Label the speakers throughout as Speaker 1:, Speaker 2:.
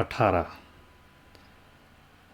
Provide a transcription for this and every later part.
Speaker 1: 18।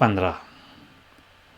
Speaker 1: 15।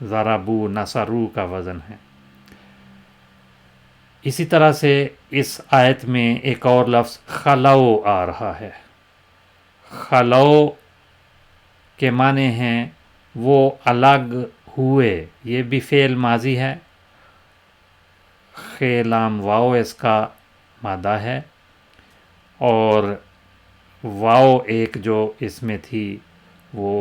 Speaker 1: ضربو نصرو کا وزن ہے۔ اسی طرح سے اس آیت میں ایک اور لفظ خلو آ رہا ہے۔ خلو کے معنی ہیں وہ الگ ہوئے، یہ بھی فعل ماضی ہے، خ لام واو اس کا مادہ ہے، اور واو ایک جو اس میں تھی وہ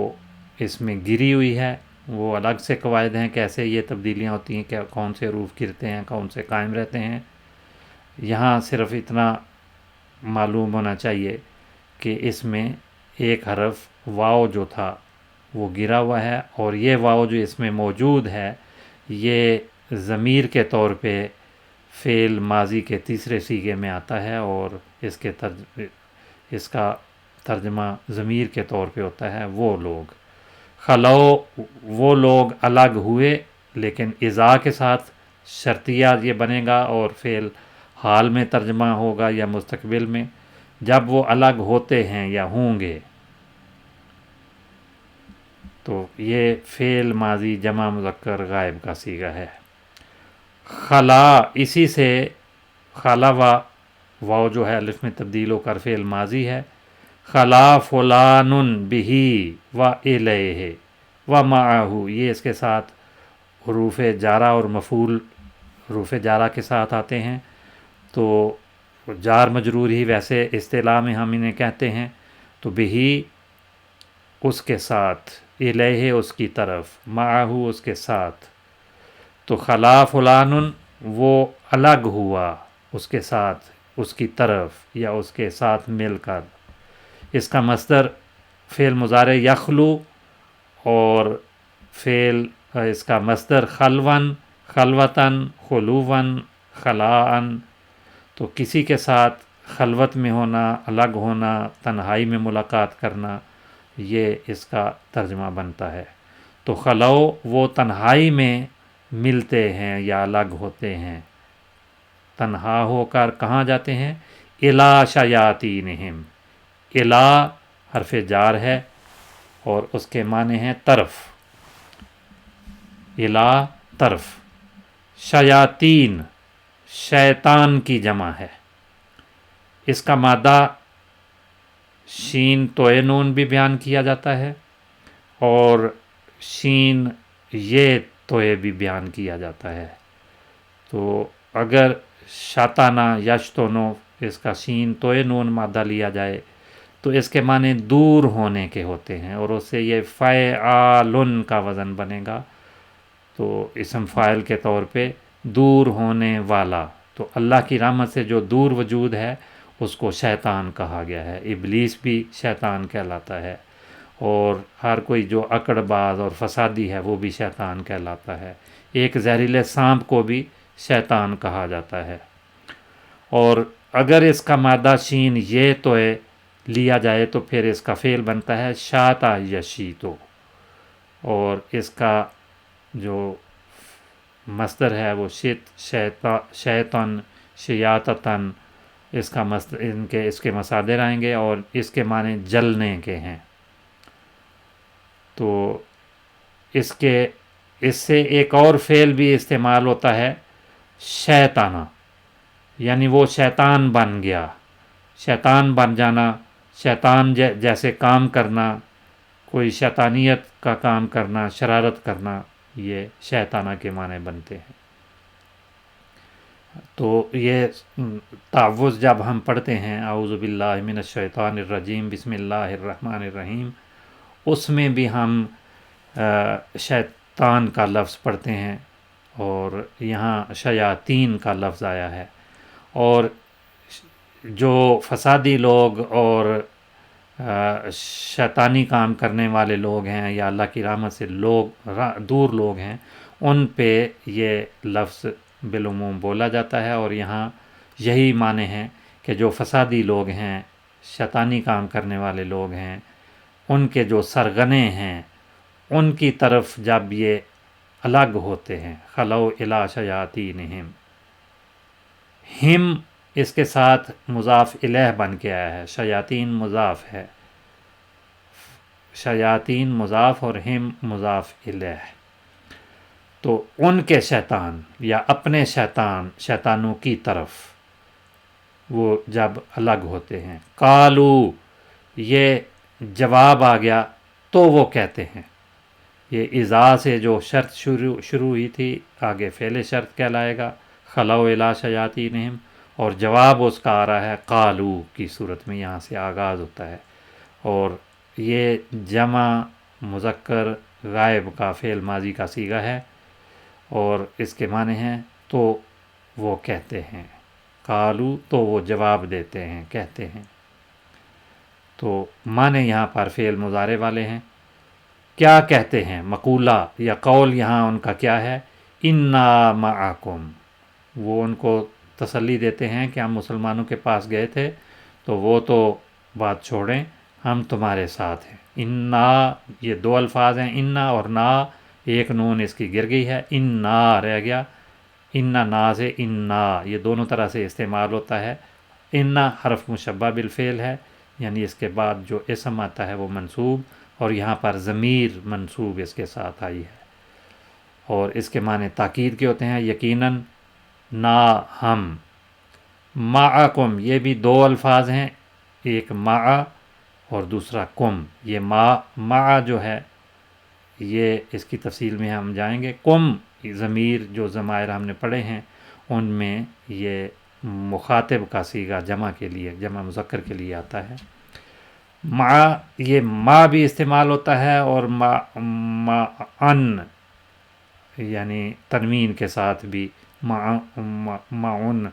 Speaker 1: اس میں گری ہوئی ہے۔ وہ الگ سے قواعد ہیں کیسے یہ تبدیلیاں ہوتی ہیں، کہ کون سے حروف گرتے ہیں کون سے قائم رہتے ہیں۔ یہاں صرف اتنا معلوم ہونا چاہیے کہ اس میں ایک حرف واو جو تھا وہ گرا ہوا ہے، اور یہ واو جو اس میں موجود ہے یہ ضمیر کے طور پہ فعل ماضی کے تیسرے صیغے میں آتا ہے، اور اس کا ترجمہ ضمیر کے طور پہ ہوتا ہے وہ لوگ۔ خلو وہ لوگ الگ ہوئے، لیکن اذا کے ساتھ شرطیہ یہ بنے گا، اور فعل حال میں ترجمہ ہوگا یا مستقبل میں، جب وہ الگ ہوتے ہیں یا ہوں گے۔ تو یہ فعل ماضی جمع مذکر غائب کا صیغہ ہے۔ خلا، اسی سے خلا واو جو ہے الف میں تبدیل ہو کر فعل ماضی ہے۔ خلا فلان بہی و الیہ و معہ، یہ اس کے ساتھ حروف جارہ اور مفعول حروف جارہ کے ساتھ آتے ہیں، تو جار مجرور ہی ویسے اصطلاح میں ہم انہیں کہتے ہیں۔ تو بہی اس کے ساتھ، الیہ اس کی طرف، معہ اس کے ساتھ۔ تو خلا فلان وہ الگ ہوا اس کے ساتھ، اس کی طرف یا اس کے ساتھ مل کر۔ اس کا مصدر فعل مضارع یخلو، اور فعل اس کا مصدر خلون، خلوتاً، خلوون، خلاءً۔ تو کسی کے ساتھ خلوت میں ہونا، الگ ہونا، تنہائی میں ملاقات کرنا، یہ اس کا ترجمہ بنتا ہے۔ تو خلو وہ تنہائی میں ملتے ہیں یا الگ ہوتے ہیں، تنہا ہو کر کہاں جاتے ہیں؟ الی شیاطینہم، الی حرف جار ہے اور اس کے معنی ہیں طرف، الی طرف، شیاطین شیطان کی جمع ہے۔ اس کا مادہ شین توئے نون بھی بیان کیا جاتا ہے، اور شین یہ توئے بھی بیان کیا جاتا ہے۔ تو اگر شاطانہ یشتونو اس کا شین توئے نون مادہ لیا جائے تو اس کے معنی دور ہونے کے ہوتے ہیں، اور اس سے یہ فعالن کا وزن بنے گا، تو اسم فاعل کے طور پہ دور ہونے والا۔ تو اللہ کی رحمت سے جو دور وجود ہے اس کو شیطان کہا گیا ہے۔ ابلیس بھی شیطان کہلاتا ہے، اور ہر کوئی جو اکڑ باز اور فسادی ہے وہ بھی شیطان کہلاتا ہے۔ ایک زہریلے سانپ کو بھی شیطان کہا جاتا ہے۔ اور اگر اس کا مادہ شین یہ توئے لیا جائے تو پھر اس کا فعل بنتا ہے شاتا یشیتو، اور اس کا جو مصدر ہے وہ شیطان، شیاطتن، اس کا مصدر اس کے مصادر آئیں گے، اور اس کے معنی جلنے کے ہیں۔ تو اس سے ایک اور فعل بھی استعمال ہوتا ہے شیطانہ، یعنی وہ شیطان بن گیا، شیطان بن جانا، شیطان جیسے کام کرنا، کوئی شیطانیت کا کام کرنا، شرارت کرنا، یہ شیطانہ کے معنی بنتے ہیں۔ تو یہ تعوذ جب ہم پڑھتے ہیں اعوذ باللہ من الشیطان الرجیم بسم اللہ الرحمن الرحیم، اس میں بھی ہم شیطان کا لفظ پڑھتے ہیں، اور یہاں شیاطین کا لفظ آیا ہے۔ اور جو فسادی لوگ اور شیطانی کام کرنے والے لوگ ہیں یا اللہ کی رحمت سے دور لوگ ہیں، ان پہ یہ لفظ بالعموم بولا جاتا ہے، اور یہاں یہی معنی ہیں کہ جو فسادی لوگ ہیں، شیطانی کام کرنے والے لوگ ہیں، ان کے جو سرغنے ہیں ان کی طرف جب یہ الگ ہوتے ہیں، خلو الی شیاطینہم، ہم اس کے ساتھ مضاف الیہ بن کے آیا ہے، شیاطین مضاف ہے، شیاطین مضاف اور ہم مضاف الیہ۔ تو ان کے شیطان یا اپنے شیطانوں کی طرف وہ جب الگ ہوتے ہیں، قالو یہ جواب آ گیا تو وہ کہتے ہیں، یہ اذا سے جو شرط شروع ہوئی تھی آگے فعل شرط کہلائے گا، خلو الی شیاطینہم، اور جواب اس کا آ رہا ہے قالو کی صورت میں، یہاں سے آغاز ہوتا ہے، اور یہ جمع مذکر غائب کا فعل ماضی کا صیغہ ہے، اور اس کے معنی ہیں تو وہ کہتے ہیں، قالو تو وہ جواب دیتے ہیں، کہتے ہیں، تو معنی یہاں پر فعل مضارع والے ہیں۔ کیا کہتے ہیں؟ مقولہ یا قول یہاں ان کا کیا ہے؟ انا معکم، وہ ان کو تسلی دیتے ہیں کہ ہم مسلمانوں کے پاس گئے تھے تو وہ تو بات چھوڑیں، ہم تمہارے ساتھ ہیں۔ انا، یہ دو الفاظ ہیں، انا اور نا، ایک نون اس کی گر گئی ہے، انا رہ گیا، انا نا سے انا، یہ دونوں طرح سے استعمال ہوتا ہے۔ انا حرف مشبہ بالفعل ہے، یعنی اس کے بعد جو اسم آتا ہے وہ منصوب، اور یہاں پر ضمیر منصوب اس کے ساتھ آئی ہے، اور اس کے معنی تاکید کے ہوتے ہیں، یقیناً، نا ہم، معکم یہ بھی دو الفاظ ہیں، ایک مع اور دوسرا کم، یہ مع جو ہے یہ اس کی تفصیل میں ہم جائیں گے، کم ضمیر جو ضمائر ہم نے پڑھے ہیں ان میں یہ مخاطب کا صیغہ جمع کے لیے، جمع مذکر کے لیے آتا ہے۔ مع، یہ ما بھی استعمال ہوتا ہے، اور ان یعنی تنوین کے ساتھ بھی معن،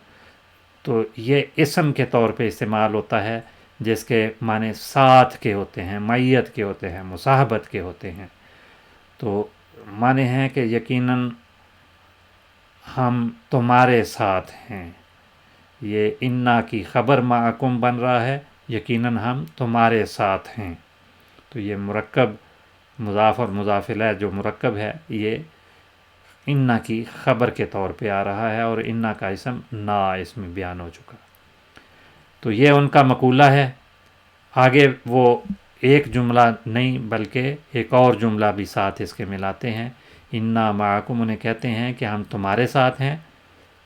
Speaker 1: تو یہ اسم کے طور پہ استعمال ہوتا ہے جس کے معنی ساتھ کے ہوتے ہیں، معیت کے ہوتے ہیں، مصاحبت کے ہوتے ہیں، تو معنی ہیں کہ یقیناً ہم تمہارے ساتھ ہیں، یہ انا کی خبر معکم بن رہا ہے، یقیناً ہم تمہارے ساتھ ہیں، تو یہ مرکب مضاف اور مضاف الیہ جو مرکب ہے یہ انا کی خبر کے طور پہ آ رہا ہے، اور انا کا اسم نا اس میں بیان ہو چکا، تو یہ ان کا مقولہ ہے۔ آگے وہ ایک جملہ نہیں بلکہ ایک اور جملہ بھی ساتھ اس کے ملاتے ہیں، انا معکم، انہیں کہتے ہیں کہ ہم تمہارے ساتھ ہیں،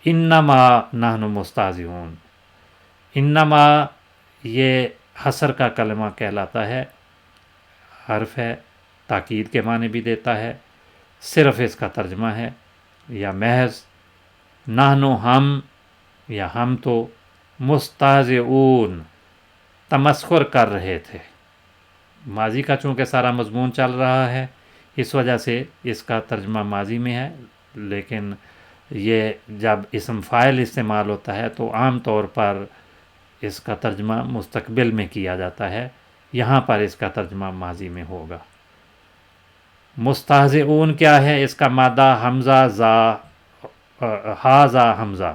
Speaker 1: انما نحن مستہزئون، انما یہ حصر کا کلمہ کہلاتا ہے، حرف ہے، تاکید کے معنی بھی دیتا ہے، صرف اس کا ترجمہ ہے یا محض، نحن ہم یا ہم تو، مستہزئون تمسخر کر رہے تھے، ماضی کا چونکہ سارا مضمون چل رہا ہے اس وجہ سے اس کا ترجمہ ماضی میں ہے، لیکن یہ جب اسم فاعل استعمال ہوتا ہے تو عام طور پر اس کا ترجمہ مستقبل میں کیا جاتا ہے، یہاں پر اس کا ترجمہ ماضی میں ہوگا۔ مستہزئون کیا ہے؟ اس کا مادہ حمزہ زا، ہاذا حمزہ،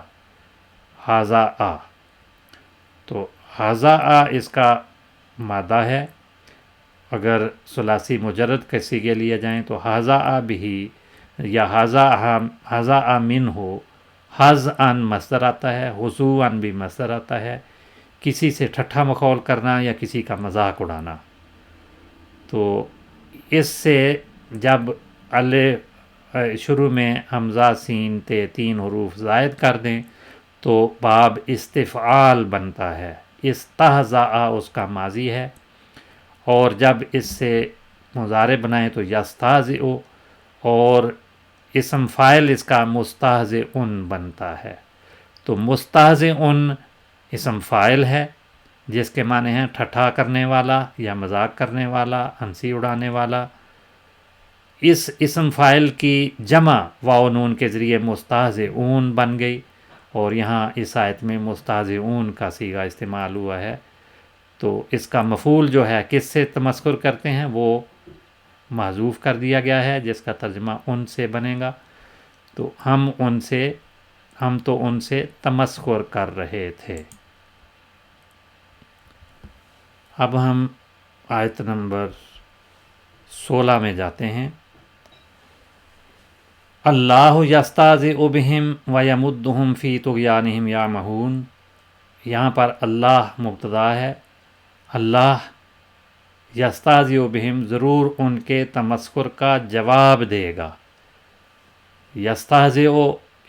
Speaker 1: ہاذا آ، تو ہاذا آ اس کا مادہ ہے، اگر ثلاثی مجرد کے صیغے لیے جائیں تو ہاذا آ بھی، یا ہاذا آ من ہو، حز ان مصدر آتا ہے، حضو ان بھی مصدر آتا ہے، کسی سے ٹھٹھا مخول کرنا یا کسی کا مذاق اڑانا، تو اس سے جب شروع میں حمزہ سین تے تین حروف زائد کر دیں تو باب استفعال بنتا ہے، استہزاء اس کا ماضی ہے، اور جب اس سے مضارع بنائیں تو یستہزئ، اور اسم فاعل اس کا مستہزئن بنتا ہے، تو مستہزئن اسم فاعل ہے جس کے معنی ہیں ٹھٹھا کرنے والا یا مذاق کرنے والا، ہنسی اڑانے والا، اس اسم فاعل کی جمع واو نون کے ذریعے مستہزئون بن گئی، اور یہاں اس آیت میں مستہزئون کا صیغہ استعمال ہوا ہے، تو اس کا مفعول جو ہے کس سے تمسخر کرتے ہیں وہ محذوف کر دیا گیا ہے، جس کا ترجمہ ان سے بنے گا، تو ہم تو ان سے تمسخر کر رہے تھے۔ اب ہم آیت نمبر 16 میں جاتے ہیں۔ اللہ یستہزئ بہم ویمدہم فی طغیانہم یعمہون، یہاں پر اللہ مبتدا ہے، اللہ یستہزئ بہم ضرور ان کے تمسخر کا جواب دے گا، یستہزئ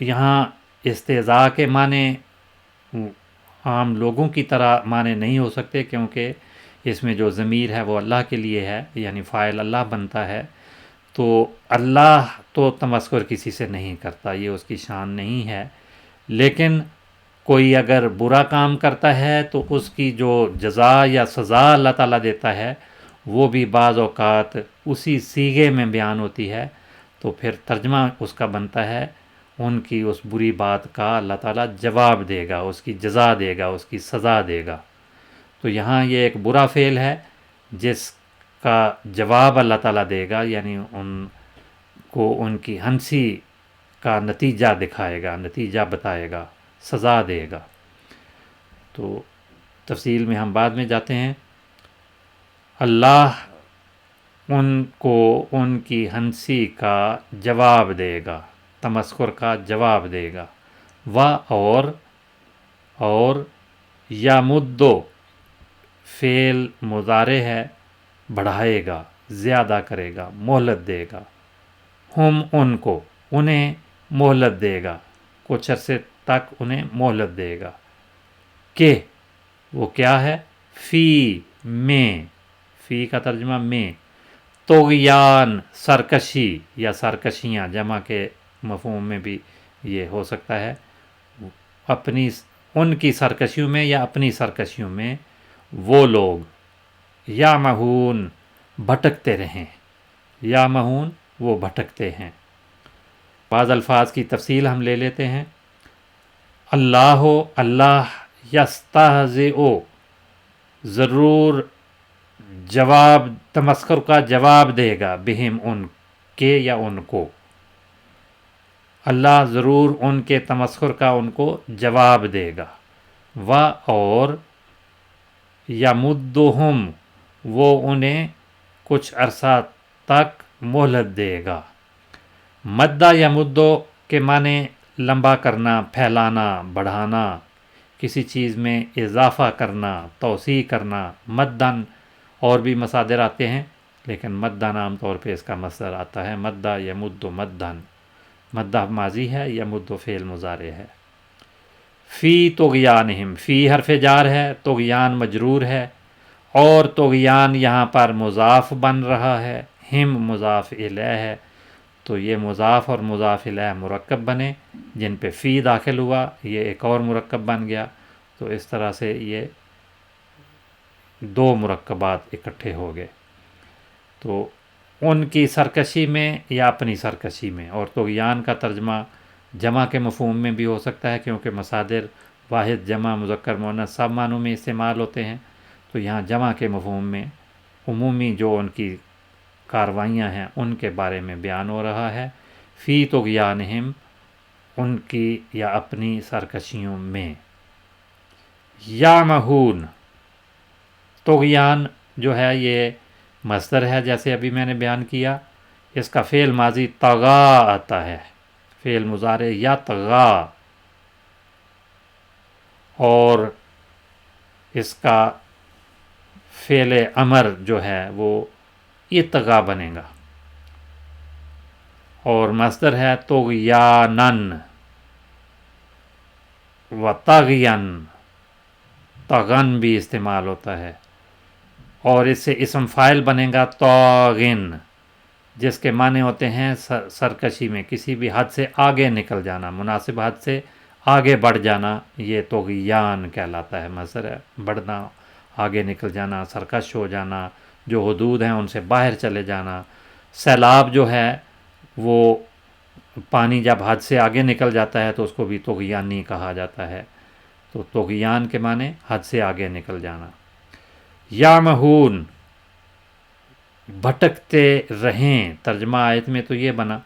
Speaker 1: یہاں استہزاء کے معنی عام لوگوں کی طرح معنی نہیں ہو سکتے، کیونکہ اس میں جو ضمیر ہے وہ اللہ کے لیے ہے، یعنی فاعل اللہ بنتا ہے۔ تو اللہ تو تمسخر کسی سے نہیں کرتا، یہ اس کی شان نہیں ہے، لیکن کوئی اگر برا کام کرتا ہے تو اس کی جو جزا یا سزا اللہ تعالیٰ دیتا ہے وہ بھی بعض اوقات اسی صیغے میں بیان ہوتی ہے، تو پھر ترجمہ اس کا بنتا ہے ان کی اس بری بات کا اللہ تعالیٰ جواب دے گا، اس کی جزا دے گا، اس کی سزا دے گا۔ تو یہاں یہ ایک برا فعل ہے جس کا جواب اللہ تعالیٰ دے گا، یعنی ان کو ان کی ہنسی کا نتیجہ دکھائے گا، نتیجہ بتائے گا، سزا دے گا۔ تو تفصیل میں ہم بعد میں جاتے ہیں۔ اللہ ان کو ان کی ہنسی کا جواب دے گا، تمسخر کا جواب دے گا۔ اور یمدو فعل مضارع ہے، بڑھائے گا، زیادہ کرے گا، مہلت دے گا۔ ہم ان کو، انہیں مہلت دے گا، کچھ عرصے تک انہیں مہلت دے گا۔ کہ وہ کیا ہے؟ فی میں، فی کا ترجمہ میں، طغیان سرکشی یا سرکشیاں، جمع کے مفہوم میں بھی یہ ہو سکتا ہے، اپنی ان کی سرکشیوں میں یا اپنی سرکشیوں میں وہ لوگ یا مہون بھٹکتے رہیں، یا مہون وہ بھٹکتے ہیں۔ بعض الفاظ کی تفصیل ہم لے لیتے ہیں۔ اللہ یستہزئ ضرور جواب، تمسخر کا جواب دے گا، بہم ان کے یا ان کو، اللہ ضرور ان کے تمسخر کا ان کو جواب دے گا۔ اور یمدہم وہ انہیں کچھ عرصہ تک مہلت دے گا۔ مدہ یمدو کے معنی لمبا کرنا، پھیلانا، بڑھانا، کسی چیز میں اضافہ کرنا، توسیع کرنا۔ مدن اور بھی مصادر آتے ہیں، لیکن مدن عام طور پہ اس کا مصدر آتا ہے، مدہ یمد مدن، مدہ ماضی ہے، یمد فعل مضارع ہے۔ فی طغیانہم، فی حرف جار ہے، طغیان مجرور ہے، اور طغیان یہاں پر مضاف بن رہا ہے، ہم مضاف الیہ ہے، تو یہ مضاف اور مضاف الیہ مرکب بنے، جن پہ فی داخل ہوا یہ ایک اور مرکب بن گیا، تو اس طرح سے یہ دو مرکبات اکٹھے ہو گئے۔ تو ان کی سرکشی میں یا اپنی سرکشی میں، اور طغیان کا ترجمہ جمع کے مفہوم میں بھی ہو سکتا ہے، کیونکہ مصادر واحد، جمع، مذکر، مؤنث سب معنوں میں استعمال ہوتے ہیں، تو یہاں جمع کے مفہوم میں عمومی جو ان کی کاروائیاں ہیں ان کے بارے میں بیان ہو رہا ہے۔ فی طغیانہم، ان کی یا اپنی سرکشیوں میں۔ یعمہون، طغیان جو ہے یہ مصدر ہے، جیسے ابھی میں نے بیان کیا، اس کا فعل ماضی طغا آتا ہے، فعل مضارع یا طغا، اور اس کا فعل امر جو ہے وہ اطغا بنے گا، اور مصدر ہے طغیانن و طغین، طغن بھی استعمال ہوتا ہے، اور اس سے اسم فاعل بنے گا طاغن، جس کے معنی ہوتے ہیں سرکشی میں کسی بھی حد سے آگے نکل جانا، مناسب حد سے آگے بڑھ جانا، یہ طغیان کہلاتا ہے، مصدر ہے، بڑھنا، آگے نکل جانا، سرکش ہو جانا، جو حدود ہیں ان سے باہر چلے جانا۔ سیلاب جو ہے وہ پانی جب حد سے آگے نکل جاتا ہے تو اس کو بھی طغیانی کہا جاتا ہے، تو طغیان کے معنی حد سے آگے نکل جانا۔ یعمہون، بھٹکتے رہیں، ترجمہ آیت میں تو یہ بنا،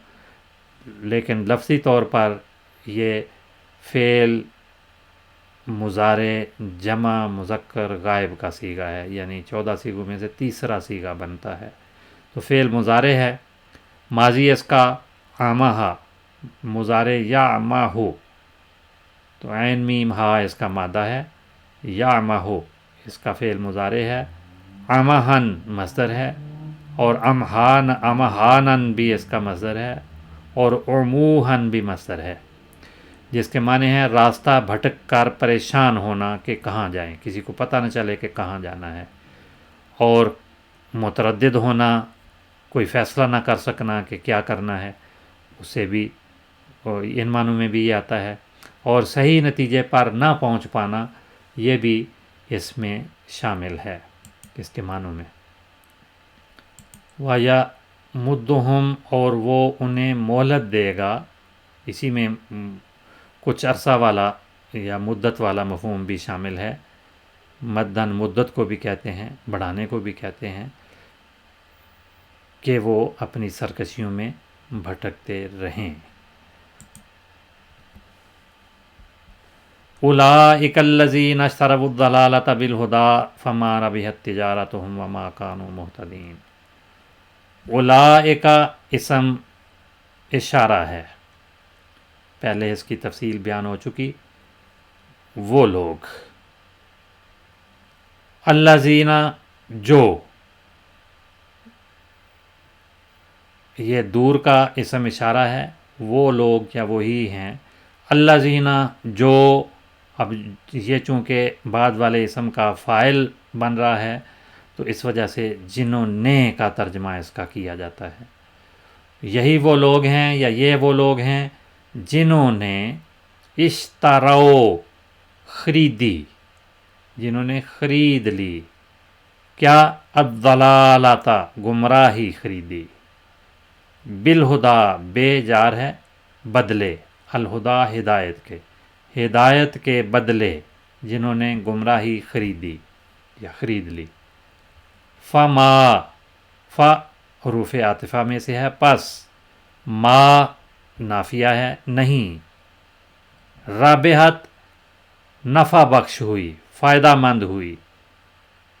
Speaker 1: لیکن لفظی طور پر یہ فعل مضارع جمع مذکر غائب کا صیغہ ہے، یعنی 14 صیغوں میں سے تیسرا صیغہ بنتا ہے، تو فعل مضارع ہے، ماضی اس کا عامہ، مضارع یعمہ، تو عین میم ہا اس کا مادہ ہے، یعمہ اس کا فعل مضارع ہے، عمہن مصدر ہے، اور امہانن بھی اس کا مصدر ہے، اور عموہن بھی مصدر ہے جس کے معنی ہیں راستہ بھٹک کر پریشان ہونا کہ کہاں جائیں، کسی کو پتہ نہ چلے کہ کہاں جانا ہے، اور متردد ہونا، کوئی فیصلہ نہ کر سکنا کہ کیا کرنا ہے، اسے بھی ان معنوں میں بھی یہ آتا ہے، اور صحیح نتیجے پر نہ پہنچ پانا یہ بھی اس میں شامل ہے اس کے معنوں میں۔ وَيَمُدُّهُمْ اور وہ انہیں مہلت دے گا، اسی میں کچھ عرصہ والا یا مدت والا مفہوم بھی شامل ہے، مدن مدت کو بھی کہتے ہیں، بڑھانے کو بھی کہتے ہیں، کہ وہ اپنی سرکشیوں میں بھٹکتے رہیں۔ اولئک الذین اشتروا الضلالۃ بالہدی فما ربحت تجارتہم وما کانوا مہتدین۔ اولئک اسم اشارہ ہے، پہلے اس کی تفصیل بیان ہو چکی، وہ لوگ، الذین جو، یہ دور کا اسم اشارہ ہے، وہ لوگ یا وہی ہیں، الذین جو، اب یہ چونکہ بعد والے اسم کا فاعل بن رہا ہے تو اس وجہ سے جنہوں نے کا ترجمہ اس کا کیا جاتا ہے، یہی وہ لوگ ہیں یا یہ وہ لوگ ہیں جنہوں نے اشتروا خریدی، جنہوں نے خرید لی، کیا؟ الضلالۃ گمراہی خریدی، بالہدا بے جار ہے بدلے، الہدا ہدایت کے، ہدایت کے بدلے جنہوں نے گمراہی خریدی یا خرید لی۔ فما، فا حروف عاطفہ میں سے ہے، پس ما نافیہ ہے، نہیں، رابحت نفع بخش ہوئی، فائدہ مند ہوئی،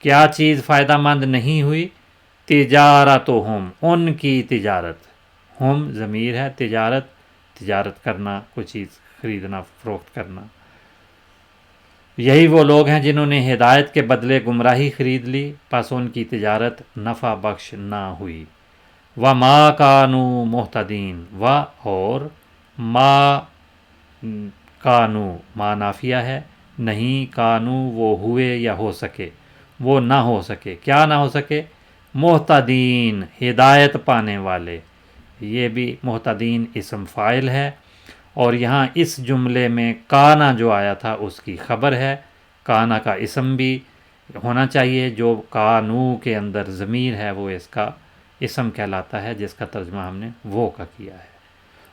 Speaker 1: کیا چیز فائدہ مند نہیں ہوئی؟ تجارتہم، ان کی تجارت، ہم ضمیر ہے، تجارت کرنا، کوئی چیز خریدنا فروخت کرنا، یہی وہ لوگ ہیں جنہوں نے ہدایت کے بدلے گمراہی خرید لی، پس ان کی تجارت نفع بخش نہ ہوئی۔ وما کانوا مہتدین، و اور ما کانوا، ما نافیہ ہے، نہیں، کانوا وہ ہوئے یا ہو سکے، وہ نہ ہو سکے، کیا نہ ہو سکے؟ مہتدین، ہدایت پانے والے، یہ بھی مہتدین اسم فاعل ہے، اور یہاں اس جملے میں کانا جو آیا تھا اس کی خبر ہے، کانا کا اسم بھی ہونا چاہیے، جو کانو کے اندر ضمیر ہے وہ اس کا اسم کہلاتا ہے، جس کا ترجمہ ہم نے وہ کا کیا ہے۔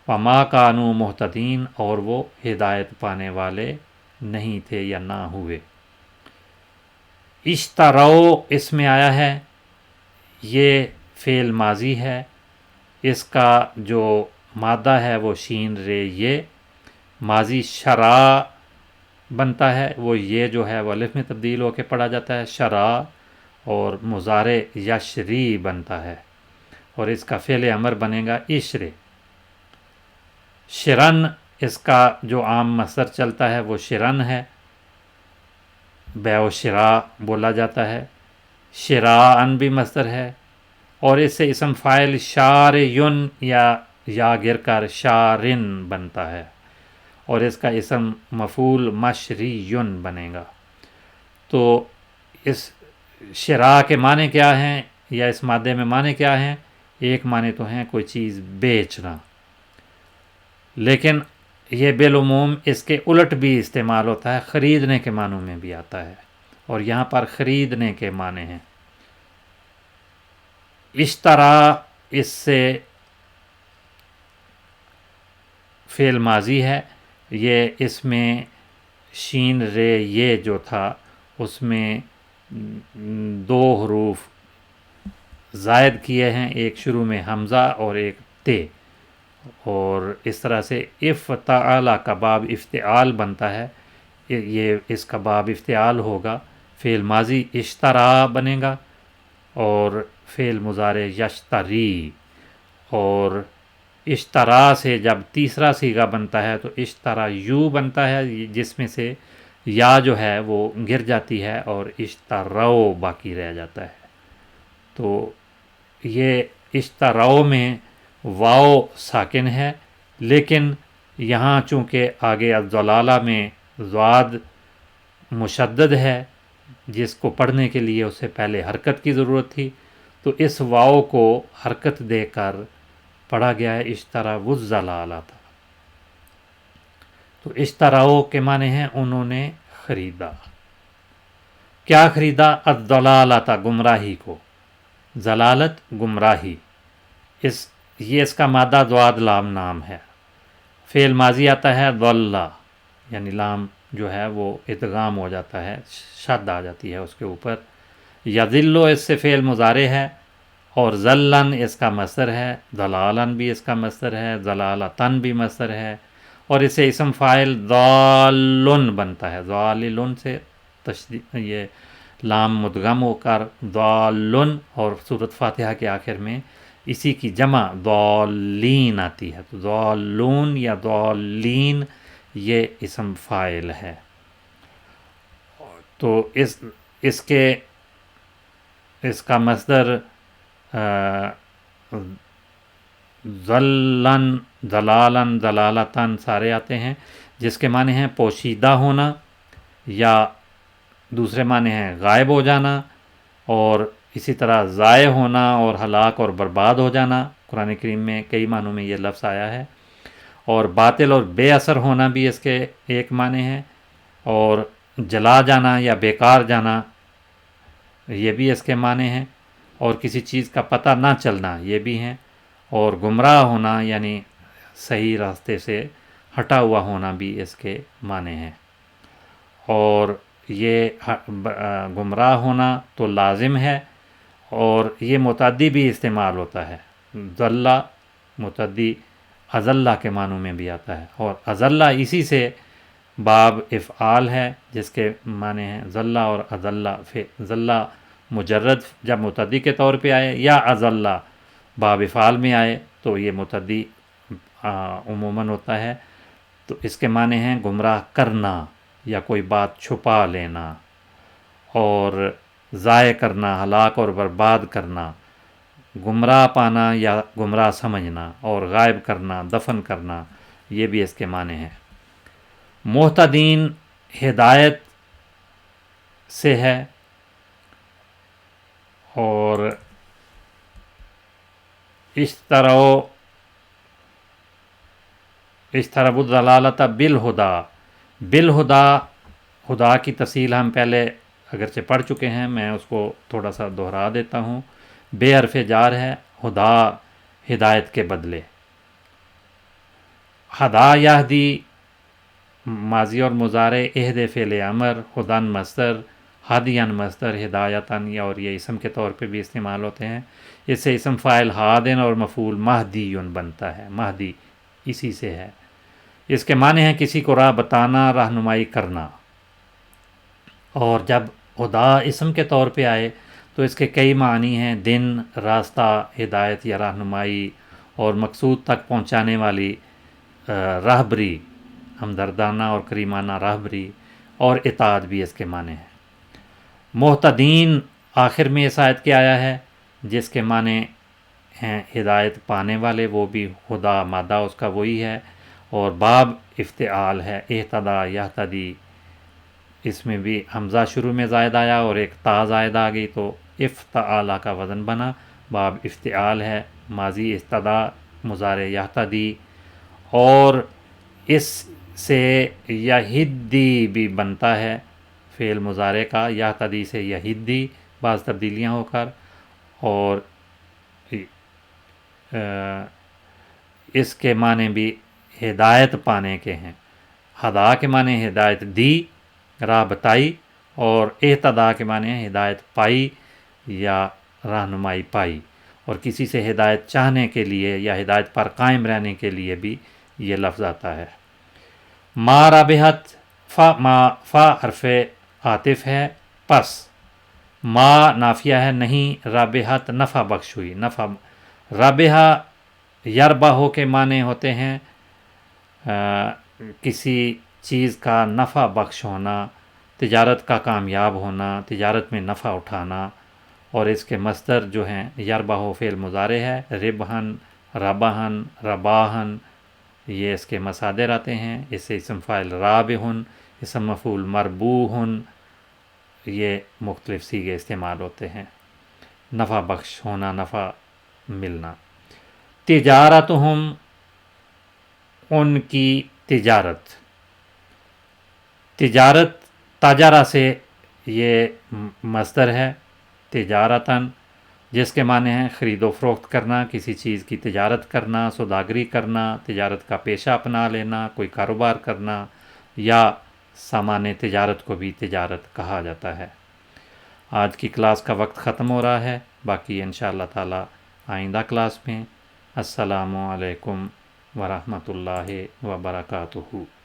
Speaker 1: وما کانوا مہتدین، اور وہ ہدایت پانے والے نہیں تھے یا نہ ہوئے۔ اشتروا اس میں آیا ہے، یہ فعل ماضی ہے، اس کا جو مادہ ہے وہ شین رے یہ، ماضی شرا بنتا ہے، وہ یہ جو ہے وہ الف میں تبدیل ہو کے پڑھا جاتا ہے شرا، اور مضارع یشری بنتا ہے، اور اس کا فعل امر بنے گا اشرے۔ شرن، اس کا جو عام مصدر چلتا ہے وہ شرن ہے، بیع و شراء بولا جاتا ہے، شراءن بھی مصدر ہے، اور اس سے اسم فاعل شارین یا گر کر شارن بنتا ہے، اور اس کا اسم مفعول مشریٌ بنے گا۔ تو اس شراء کے معنی کیا ہیں، یا اس مادے میں معنی کیا ہیں؟ ایک معنی تو ہیں کوئی چیز بیچنا، لیکن یہ بالعموم اس کے الٹ بھی استعمال ہوتا ہے، خریدنے کے معنوں میں بھی آتا ہے، اور یہاں پر خریدنے کے معنی ہیں۔ اشترا اس سے فعل ماضی ہے، یہ اس میں شین رے یہ جو تھا اس میں دو حروف زائد کیے ہیں، ایک شروع میں حمزہ اور ایک تے، اور اس طرح سے افتعال کا باب افتعال بنتا ہے، یہ اس کا باب افتعال ہوگا، فعل ماضی اشترا بنے گا، اور فعل مضارع یشتری، اور اشترا سے جب تیسرا صیغہ بنتا ہے تو اشترا یو بنتا ہے، جس میں سے یا جو ہے وہ گر جاتی ہے اور اشتراؤ باقی رہ جاتا ہے۔ تو یہ اشتراؤ میں واو ساکن ہے، لیکن یہاں چونکہ آگے الضلالہ میں ضاد مشدد ہے، جس کو پڑھنے کے لیے اسے پہلے حرکت کی ضرورت تھی، تو اس واو کو حرکت دے کر پڑھا گیا ہے اشتراو الضلالۃ۔ تو اشتراو کے معنی ہیں انہوں نے خریدا۔ کیا خریدا؟ الضلالۃ، گمراہی کو، ضلالت گمراہی۔ یہ اس کا مادہ ضاد لام نام ہے۔ فعل ماضی آتا ہے ضلہ، یعنی لام جو ہے وہ ادغام ہو جاتا ہے، شد آ جاتی ہے اس کے اوپر۔ یذلو اس سے فعل مضارع ہے، اور ذلن اس کا مصدر ہے، ضلالن بھی اس کا مصدر ہے، ضلالتن بھی مصدر ہے، اور اسے اسم فاعل ضالن بنتا ہے۔ ضاللن سے یہ لام مدغم ہو کر ضالن، اور سورۃ فاتحہ کے آخر میں اسی کی جمع ضالین آتی ہے، تو ضالون یا ضالین یہ اسم فاعل ہے۔ تو اس کا مصدر ذلن، ضلالن، ضلالتن سارے آتے ہیں، جس کے معنی ہیں پوشیدہ ہونا، یا دوسرے معنی ہیں غائب ہو جانا، اور اسی طرح ضائع ہونا اور ہلاک اور برباد ہو جانا۔ قرآن کریم میں کئی معنوں میں یہ لفظ آیا ہے۔ اور باطل اور بے اثر ہونا بھی اس کے ایک معنی ہے، اور جلا جانا یا بیکار جانا یہ بھی اس کے معنی ہیں، اور کسی چیز کا پتہ نہ چلنا یہ بھی ہیں، اور گمراہ ہونا یعنی صحیح راستے سے ہٹا ہوا ہونا بھی اس کے معنی ہیں۔ اور یہ گمراہ ہونا تو لازم ہے، اور یہ متعدی بھی استعمال ہوتا ہے۔ ضلع متعدی اضلہ کے معنوں میں بھی آتا ہے، اور اضلہ اسی سے باب افعال ہے، جس کے معنی ہیں ضلع اور اضلہ۔ ضلع مجرد جب متعدی کے طور پہ آئے، یا اضلہ باب افعال میں آئے تو یہ متعدی عموماً ہوتا ہے۔ تو اس کے معنی ہیں گمراہ کرنا، یا کوئی بات چھپا لینا، اور ضائع کرنا، ہلاک اور برباد کرنا، گمراہ پانا یا گمراہ سمجھنا، اور غائب کرنا، دفن کرنا، یہ بھی اس کے معنی ہیں۔ محتدین ہدایت سے ہے، اور اشتروا الضلالۃ بالہدا۔ بالہدا، ہدا کی تفصیل ہم پہلے اگرچہ پڑھ چکے ہیں، میں اس کو تھوڑا سا دہرا دیتا ہوں۔ بے حرف جار ہے، ہدا ہدایت کے بدلے۔ ہدا یہدی ماضی اور مضارع، اہد فعل امر، ہدن مصدر، ہادین مصدر، ہدایتن، اور یہ اسم کے طور پہ بھی استعمال ہوتے ہیں۔ اس سے اسم فاعل ہادن اور مفعول مہدیٌ بنتا ہے، مہدی اسی سے ہے۔ اس کے معنی ہیں کسی کو راہ بتانا، رہنمائی کرنا۔ اور جب ہدا اسم کے طور پہ آئے تو اس کے کئی معنی ہیں: دن، راستہ، ہدایت یا رہنمائی، اور مقصود تک پہنچانے والی راہبری، ہمدردانہ اور کریمانہ راہبری، اور اطاعت بھی اس کے معنی ہیں۔ محتدین آخر میں اس آیت کے آیا ہے، جس کے معنی ہیں ہدایت پانے والے، وہ بھی ہدا مادہ اس کا وہی ہے، اور باب افتعال ہے، اہتدا یہتدی، اس میں بھی حمزہ شروع میں زائد آیا اور ایک تا زائد آ گئی تو افتعالہ کا وزن بنا۔ باب افتعال ہے، ماضی استدا، مضارع یہتدی، اور اس سے یہدی بھی بنتا ہے، فعل مضارع کا، یہتدی سے یہدی، بعض تبدیلیاں ہو کر، اور اس کے معنی بھی ہدایت پانے کے ہیں۔ ہدا کے معنی ہدایت دی، راہ بتائی، اور اہتدا کے معنی ہدایت پائی یا رہنمائی پائی، اور کسی سے ہدایت چاہنے کے لیے یا ہدایت پر قائم رہنے کے لیے بھی یہ لفظ آتا ہے۔ ما رابحت، فا حرف عاطف ہے، پس ما نافیہ ہے، نہیں، رابحت نفع بخش ہوئی، نفع۔ رابحہ یربحو کے معنی ہوتے ہیں کسی چیز کا نفع بخش ہونا، تجارت کا کامیاب ہونا، تجارت میں نفع اٹھانا، اور اس کے مصدر جو ہیں یربحو فعل مضارع ہے، ربحن ربہن، رباہن، یہ اس کے مصادر آتے ہیں. اس سے اسم فاعل رابحن، اسم مفعول مربوحن، یہ مختلف صیغے استعمال ہوتے ہیں. نفع بخش ہونا، نفع ملنا. تجارتہم، ان کی تجارت. تجارت تاجرہ سے یہ مصدر ہے تجارتاً، جس کے معنی ہیں خرید و فروخت کرنا، کسی چیز کی تجارت کرنا، سوداگری کرنا، تجارت کا پیشہ اپنا لینا، کوئی کاروبار کرنا، یا سامان تجارت کو بھی تجارت کہا جاتا ہے. آج کی کلاس کا وقت ختم ہو رہا ہے، باقی انشاءاللہ تعالی آئندہ کلاس میں. السلام علیکم ورحمۃ اللہ وبرکاتہ.